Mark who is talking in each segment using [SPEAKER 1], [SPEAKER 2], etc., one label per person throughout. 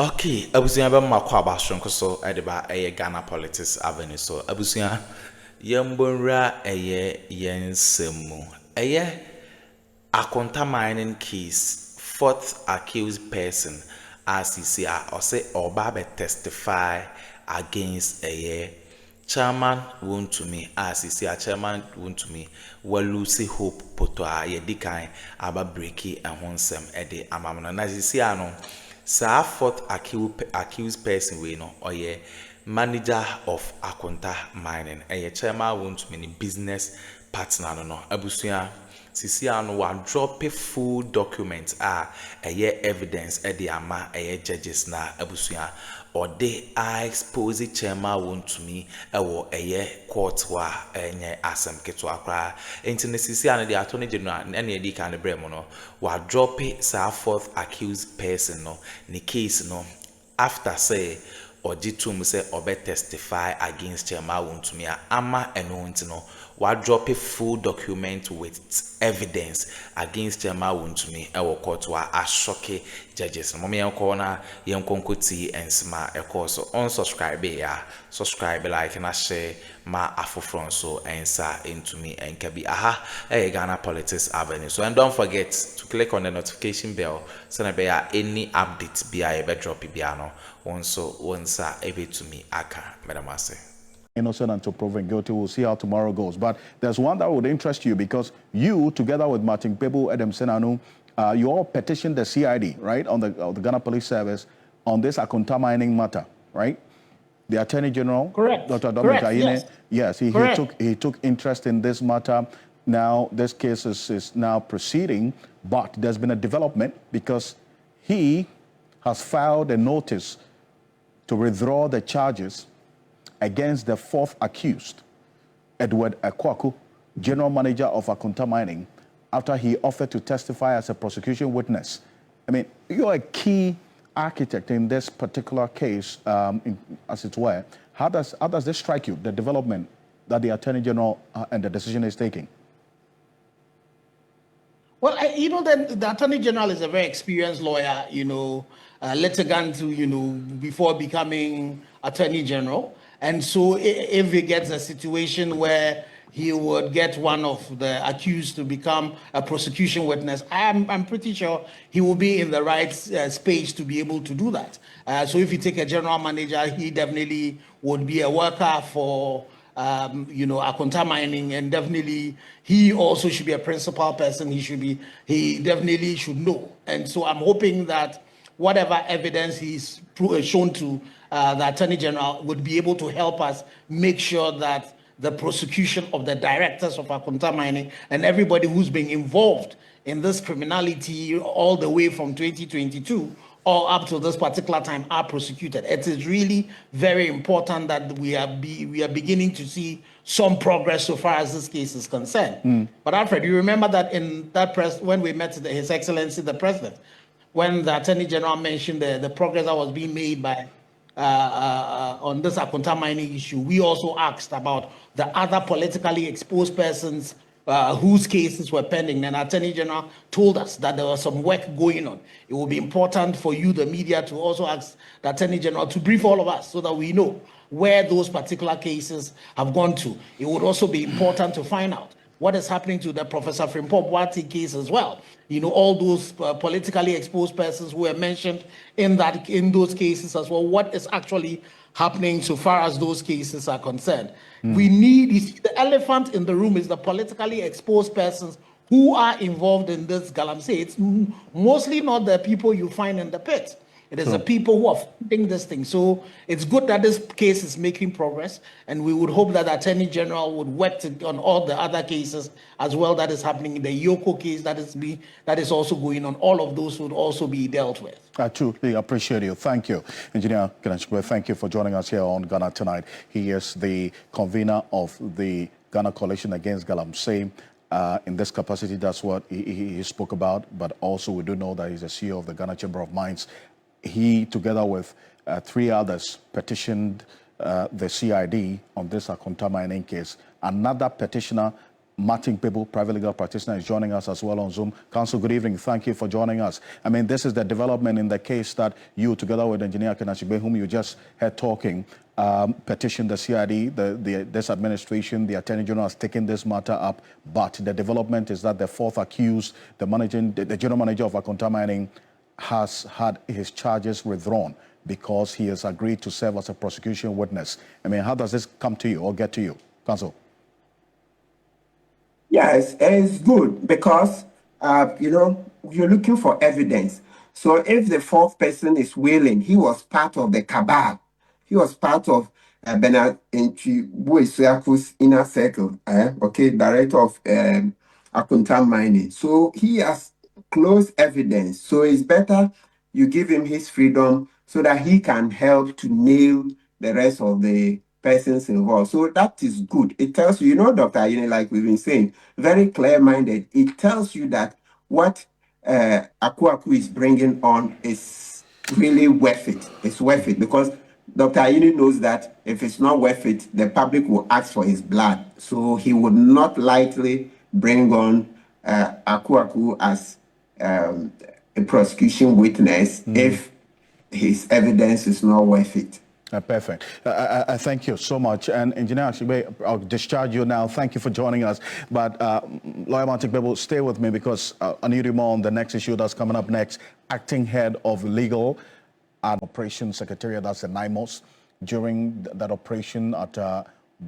[SPEAKER 1] Okay, abusuya ba makwa abasonko so edeba Ghana Politics Avenue so abusuya yembonra yensemu Akonta mining case fourth accused person as he say or say oba be testify against chairman Wontumi as he say chairman Wontumi walusi hope poto a yedikan aba breaki ehonsem ede amamno na sisi ano sa fourth accused person we no oye manager of Akonta mining chairman Wontumi ni business partner no abusuya sisi ano wa drop full documents evidence ama judges na abusuya or they are expose chairman Wontumi ewo court wa enye asem ketwa kra enti ne sisi ano the attorney general na edi kan bremo no wa drop sa fourth accused person no ni case no after say ojitum say obe testify against chairman Wontumi ama eno nti no wa drop a full document with evidence against chairman Wontumi ewo court wa ashoke judges no me yanko na yankonkoti ensma so unsubscribe ya subscribe like na share ma afofron so ensa into me enkabi Ghana Politics Avenue. So and don't forget to click on the notification bell so na be any update be a drop bia no onsa ebe to me aka medamase
[SPEAKER 2] innocent until proven guilty. We'll see how tomorrow goes. But there's one that would interest you because you, together with Martin Pebu, Adam Senanu, you all petitioned the CID, right, on the Ghana Police Service on this Akonta mining matter, right? The Attorney General,
[SPEAKER 3] correct,
[SPEAKER 2] Dr.
[SPEAKER 3] Correct.
[SPEAKER 2] Yes, he took interest in this matter. Now this case is now proceeding, but there's been a development because he has filed a notice to withdraw the charges against the fourth accused, Edward Akwaku, general manager of Akonta Mining, after he offered to testify as a prosecution witness. I mean, you're a key architect in this particular case, as it were. How does this strike you, the development that the Attorney General and the decision is taking?
[SPEAKER 3] Well, the Attorney General is a very experienced lawyer, litigant, before becoming Attorney General. And so if he gets a situation where he would get one of the accused to become a prosecution witness, I'm pretty sure he will be in the right space to be able to do that. So if you take a general manager, he definitely would be a worker for Akonta Mining, and definitely he also should be a principal person. He definitely should know. And so I'm hoping that whatever evidence he's shown to the Attorney General would be able to help us make sure that the prosecution of the directors of Akonta Mining and everybody who's been involved in this criminality all the way from 2022 or up to this particular time are prosecuted. It is really very important that we are beginning to see some progress so far as this case is concerned. But Alfred, you remember that in that when we met His Excellency the President, when the Attorney General mentioned the progress that was being made by on this Akonta mining issue, we also asked about the other politically exposed persons whose cases were pending, and Attorney General told us that there was some work going on. It will be important for you, the media, to also ask the Attorney General to brief all of us so that we know where those particular cases have gone to. It would also be important to find out what is happening to the Professor Frimpong Boateng case as well. All those politically exposed persons who were mentioned in those cases as well. What is actually happening so far as those cases are concerned? We need, the elephant in the room is the politically exposed persons who are involved in this galamsey. It's mostly not the people you find in the pit. It is the people who are funding this thing. So it's good that this case is making progress, and we would hope that the Attorney General would work on all the other cases as well that is happening in the Yoko case that is also going on. All of those would also be dealt with.
[SPEAKER 2] I truly appreciate you. Thank you. Engineer Ganachikwe, thank you for joining us here on Ghana Tonight. He is the convener of the Ghana Coalition Against Galamsey. In this capacity, that's what he spoke about, but also we do know that he's the CEO of the Ghana Chamber of Mines. He, together with 3 others, petitioned the CID on this Akonta mining case. Another petitioner, Martin People, private legal practitioner, is joining us as well on Zoom. Counsel, good evening. Thank you for joining us. I mean, this is the development in the case that you, together with Engineer Kenashigbe, whom you just heard talking, petitioned the CID, this administration, the Attorney General has taken this matter up, but the development is that the fourth accused, the general manager of Akonta Mining, has had his charges withdrawn because he has agreed to serve as a prosecution witness. I mean, how does this come to you or get to you, Counsel?
[SPEAKER 4] Yes, it's good because, you're looking for evidence. So if the fourth person is willing, he was part of the cabal. He was part of Bernard Buesuaku's inner circle, director of Akonta Mining. So he has close evidence. So it's better you give him his freedom so that he can help to nail the rest of the persons involved. So that is good. It tells you, Dr. Ayine, like we've been saying, very clear-minded. It tells you that what Akuffo is bringing on is really worth it. It's worth it because Dr. Ayine knows that if it's not worth it, the public will ask for his blood. So he would not likely bring on Akuffo as a prosecution witness if his evidence is not worth it.
[SPEAKER 2] Perfect. I thank you so much. And Engineer Ashibe, I'll discharge you now. Thank you for joining us. But Lawyer Martin Bebo, stay with me because I need you more on the next issue that's coming up next. Acting head of legal and operations secretariat, that's the Nimos, during that operation at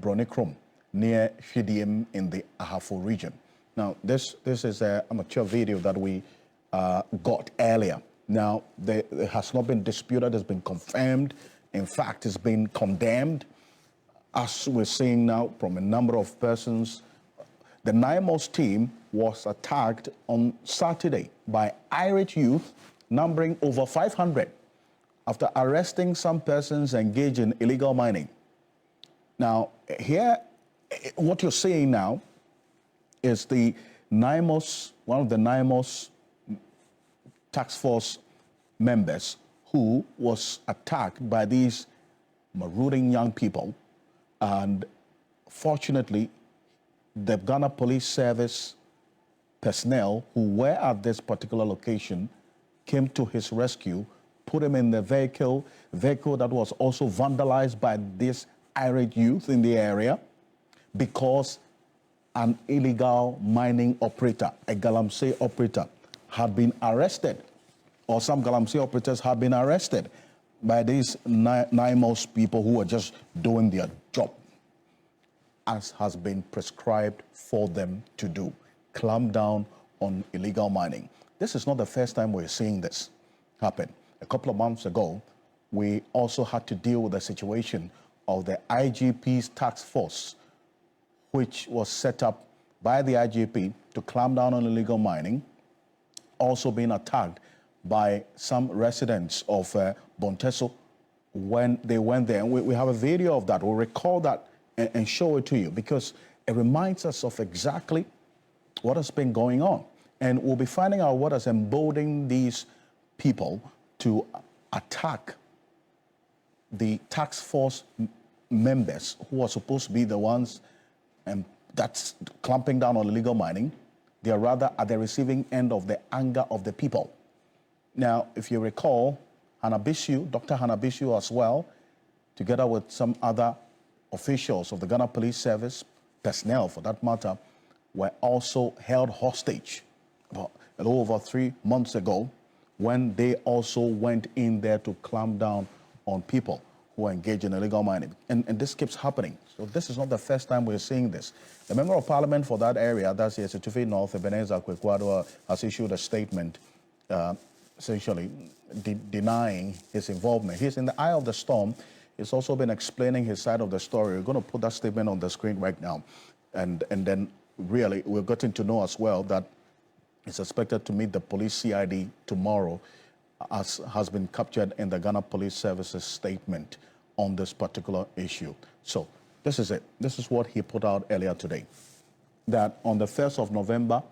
[SPEAKER 2] Bronikrom near Fidium in the Akuffo region. Now, this is a amateur video that we got earlier. Now, it has not been disputed, it's been confirmed. In fact, it's been condemned, as we're seeing now from a number of persons. The Nimos team was attacked on Saturday by irate youth numbering over 500 after arresting some persons engaged in illegal mining. Now, here, what you're seeing now is the Nimos, one of the Nimos task force members who was attacked by these marauding young people. And fortunately, the Ghana Police Service personnel who were at this particular location came to his rescue, put him in the vehicle that was also vandalized by this irate youth in the area because an illegal mining operator, a galamsey operator, had been arrested, or some galamsey operators have been arrested by these Nimos people who are just doing their job, as has been prescribed for them to do, clamp down on illegal mining. This is not the first time we're seeing this happen. A couple of months ago, we also had to deal with the situation of the IGP's task force, which was set up by the IGP to clamp down on illegal mining, also being attacked by some residents of Bonteso when they went there. And we have a video of that. We'll recall that and show it to you because it reminds us of exactly what has been going on. And we'll be finding out what has emboldened these people to attack the task force members who are supposed to be the ones that's clamping down on illegal mining. They are rather at the receiving end of the anger of the people. Now, if you recall, Dr. Hanabishu as well, together with some other officials of the Ghana Police Service, personnel for that matter, were also held hostage about a little over 3 months ago when they also went in there to clamp down on people who are engaged in illegal mining. And this keeps happening. So this is not the first time we're seeing this. The Member of Parliament for that area, that's the Esetufi North, Ebenezer Kwekwado, has issued a statement essentially denying his involvement. He's in the eye of the storm. He's also been explaining his side of the story. We're going to put that statement on the screen right now. And then really, we're getting to know as well that he's expected to meet the police CID tomorrow, as has been captured in the Ghana Police Service's statement on this particular issue. So this is it. This is what he put out earlier today, that on the 1st of November,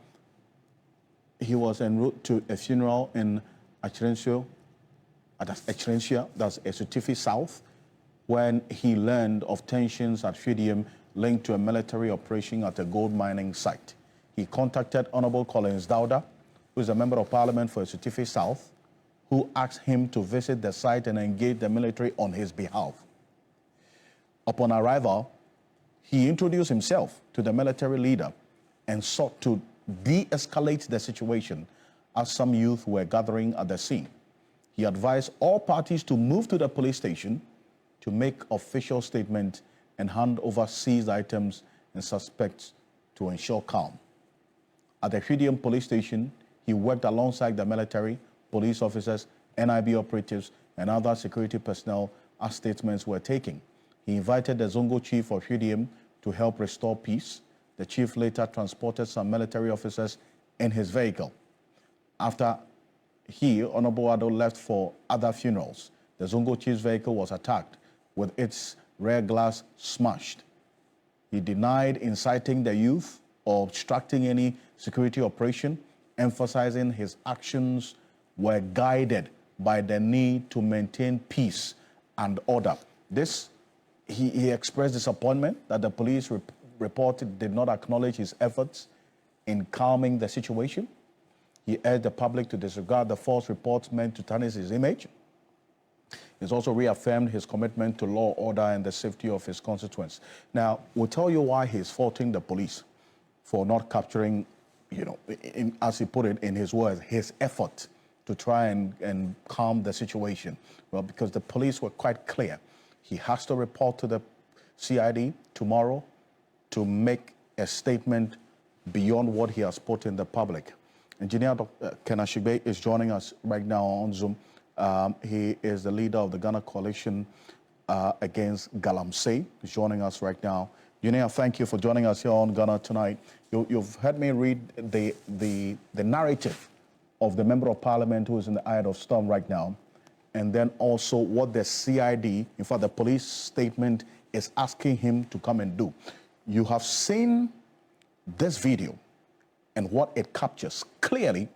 [SPEAKER 2] he was en route to a funeral in Achrensia, that's Esetufi South, when he learned of tensions at Fidium linked to a military operation at a gold mining site. He contacted Honorable Collins Dauda, who is a member of parliament for Esutifi South, who asked him to visit the site and engage the military on his behalf. Upon arrival, he introduced himself to the military leader and sought to de-escalate the situation as some youth were gathering at the scene. He advised all parties to move to the police station to make official statement and hand over seized items and suspects to ensure calm. At the Hwidium police station, he worked alongside the military, police officers, NIB operatives, and other security personnel as statements were taken. He invited the Zongo chief of Hwidium to help restore peace. The chief later transported some military officers in his vehicle. After he, Honorable Addo, left for other funerals, the Zongo chief's vehicle was attacked with its rear glass smashed. He denied inciting the youth or obstructing any security operation, emphasizing his actions were guided by the need to maintain peace and order. He expressed disappointment that the police reported did not acknowledge his efforts in calming the situation. He urged the public to disregard the false reports meant to tarnish his image. He's also reaffirmed his commitment to law, order, and the safety of his constituents. Now, we'll tell you why he's faulting the police for not capturing, as he put it in his words, his effort to try and calm the situation. Well, because the police were quite clear. He has to report to the CID tomorrow to make a statement beyond what he has put in the public. Engineer Dr. Kenashigbe is joining us right now on Zoom. He is the leader of the Ghana Coalition against galamsey. He's joining us right now. Engineer, thank you for joining us here on Ghana Tonight. You've heard me read the narrative of the Member of Parliament who is in the eye of storm right now, and then also what the CID, in fact, the police statement is asking him to come and do. You have seen this video and what it captures. Clearly,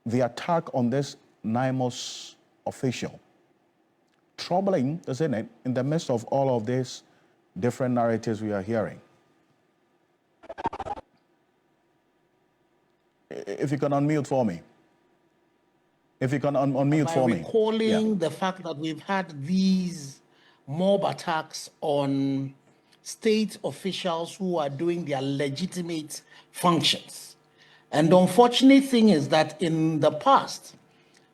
[SPEAKER 2] the attack on this Nimos official. Troubling, isn't it, in the midst of all of these different narratives we are hearing. If you can unmute for me. If you can unmute for me.
[SPEAKER 3] Recalling the fact that we've had these mob attacks on state officials who are doing their legitimate functions. And the unfortunate thing is that in the past,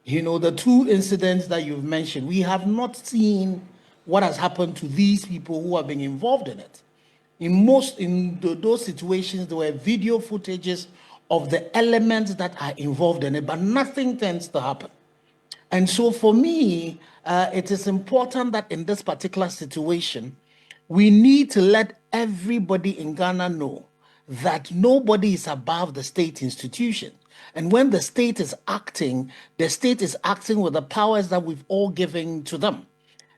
[SPEAKER 3] the two incidents that you've mentioned, we have not seen what has happened to these people who have been involved in it. In those situations, there were video footages of the elements that are involved in it, but nothing tends to happen. And so for me, it is important that in this particular situation, we need to let everybody in Ghana know that nobody is above the state institution. And when the state is acting with the powers that we've all given to them.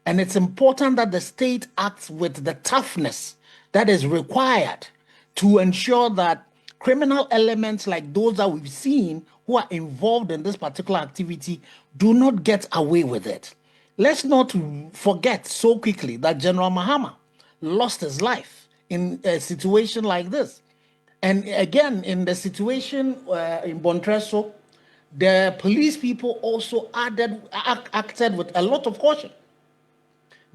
[SPEAKER 3] And it's important that the state acts with the toughness that is required to ensure that criminal elements like those that we've seen who are involved in this particular activity do not get away with it. Let's not forget so quickly that General Mahama lost his life in a situation like this. And again, in the situation in Bontresso, the police people also acted with a lot of caution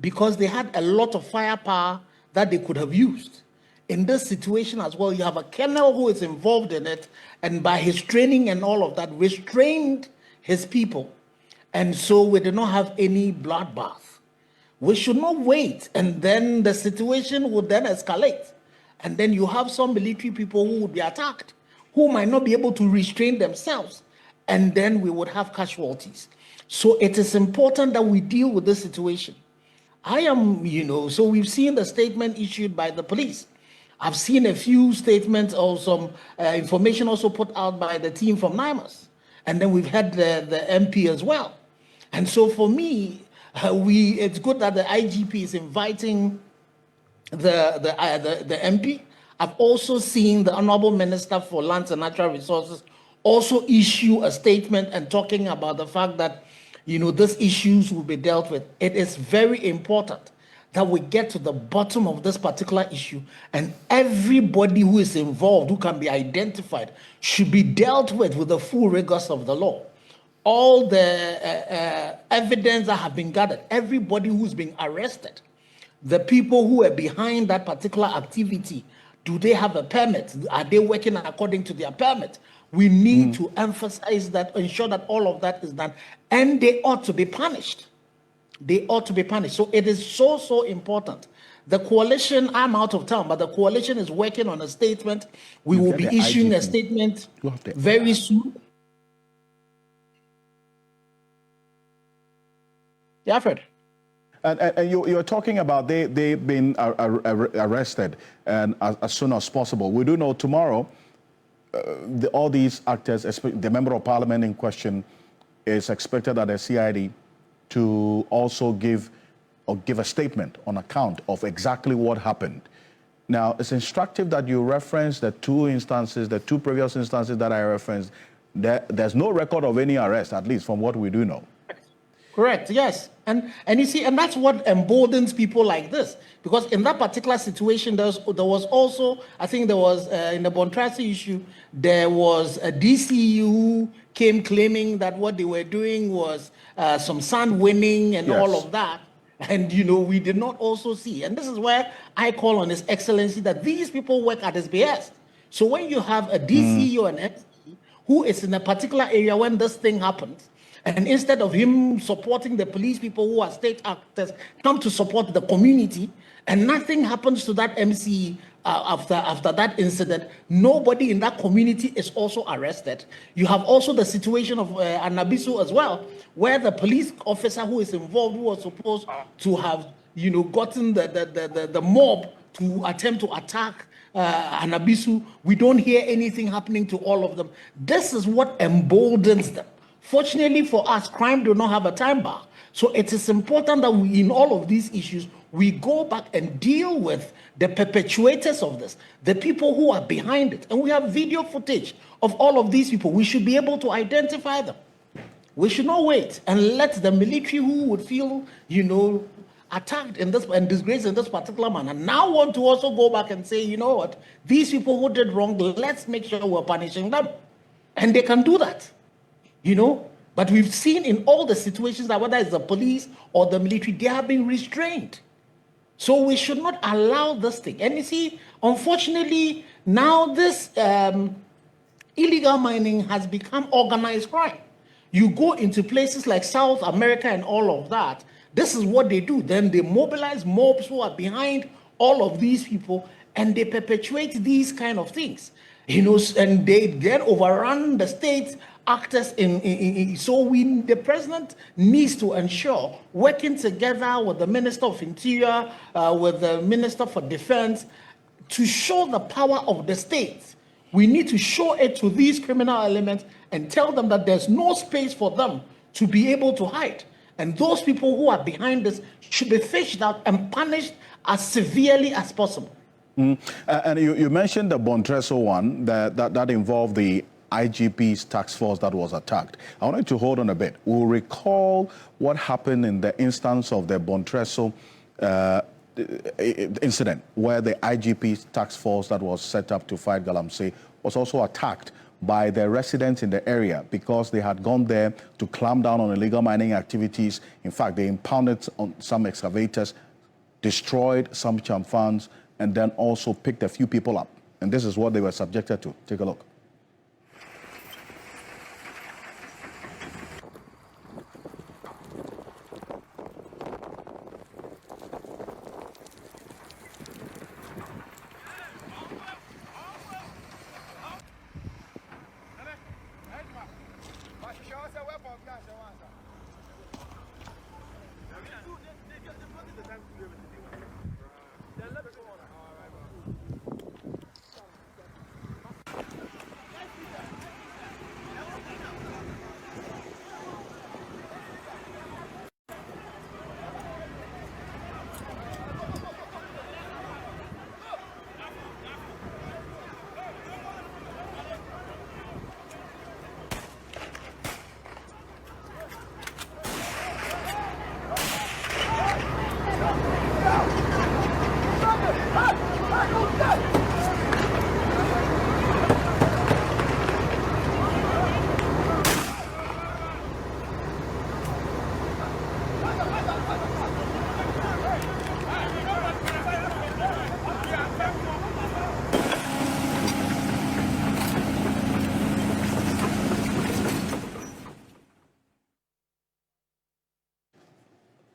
[SPEAKER 3] because they had a lot of firepower that they could have used. In this situation as well, you have a colonel who is involved in it, and by his training and all of that, restrained his people. And so we did not have any bloodbath. We should not wait, and then the situation would then escalate. And then you have some military people who would be attacked, who might not be able to restrain themselves. And then we would have casualties. So it is important that we deal with this situation. So we've seen the statement issued by the police. I've seen a few statements or some information also put out by the team from Nimos. And then we've had the MP as well. And so for me, it's good that the IGP is inviting the MP. I've also seen the Honorable Minister for Lands and Natural Resources also issue a statement and talking about the fact that, these issues will be dealt with. It is very important that we get to the bottom of this particular issue, and everybody who is involved, who can be identified, should be dealt with the full rigors of the law. All the evidence that have been gathered, everybody who's been arrested, the people who are behind that particular activity, do they have a permit? Are they working according to their permit? We need to emphasize that, ensure that all of that is done, and they ought to be punished. They ought to be punished. So it is so important. The coalition, I'm out of town, but the coalition is working on a statement. We will be issuing a statement very soon. Yeah, Fred.
[SPEAKER 2] And you're talking about they've been arrested and as soon as possible. We do know tomorrow all these actors, the member of parliament in question, is expected at the CID to also give a statement on account of exactly what happened. Now, it's instructive that you reference the two previous instances that I referenced. There's no record of any arrest, at least from what we do know.
[SPEAKER 3] Correct, yes. And you see, and that's what emboldens people like this. Because in that particular situation, there was also, I think there was, in the Bontrasi issue, there was a DCU who came claiming that what they were doing was some sand winning and all of that. And, we did not also see. And this is where I call on His Excellency that these people work at his behest. So when you have a DCU or an MC who is in a particular area when this thing happens, and instead of him supporting the police people who are state actors, come to support the community, and nothing happens to that MC after that incident, nobody in that community is also arrested. You have also the situation of Anabisu as well, where the police officer who is involved, who was supposed to have, gotten the mob to attempt to attack Anabisu, we don't hear anything happening to all of them. This is what emboldens them. Fortunately for us, crime do not have a time bar. So it is important that we, in all of these issues, we go back and deal with the perpetuators of this, the people who are behind it. And we have video footage of all of these people. We should be able to identify them. We should not wait and let the military who would feel, attacked in this and disgraced in this particular manner now want to also go back and say, you know what, these people who did wrong, let's make sure we're punishing them. And they can do that. But we've seen in all the situations that whether it's the police or the military, they have been restrained. So we should not allow this thing. And you see, unfortunately, now this illegal mining has become organized crime. You go into places like South America and all of that, this is what they do. Then they mobilize mobs who are behind all of these people, and they perpetuate these kind of things. And they then overrun the state actors so the president needs to ensure, working together with the Minister of Interior, with the Minister for Defense, to show the power of the state. We need to show it to these criminal elements and tell them that there's no space for them to be able to hide. And those people who are behind this should be fished out and punished as severely as possible.
[SPEAKER 2] And you mentioned the Bontreso one that involved the IGP's task force that was attacked. I wanted to hold on a bit. We'll recall what happened in the instance of the Bontreso incident, where the IGP's task force that was set up to fight galamsey was also attacked by the residents in the area because they had gone there to clamp down on illegal mining activities. In fact, they impounded on some excavators, destroyed some chamfans, and then also picked a few people up. And this is what they were subjected to. Take a look.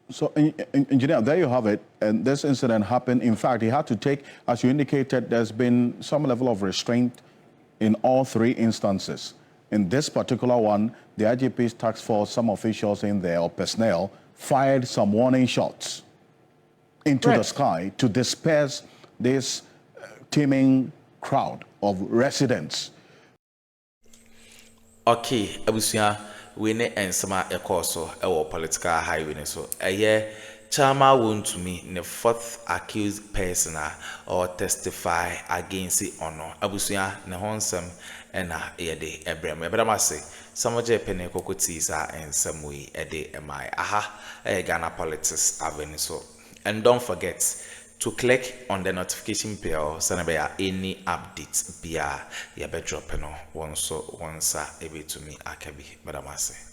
[SPEAKER 2] So, engineer, there you have it. And this incident happened. In fact, he had to take, as you indicated, there's been some level of restraint in all three instances. In this particular one, the IGP's task force, some officials in there or personnel fired some warning shots into the sky to disperse this teeming crowd of residents.
[SPEAKER 1] Okay, abusia we ne ensema ekoso ewo political highway so Chama Wontumi the fourth accused person or testify against it or no abusia ne honsem ena yede ebrem ebramase samoje pene kokoti sa ensem we ede emai Ghana politics avenue so. And don't forget to click on the notification bell so that any updates be ya be drop no once ebe to me akabi badamase.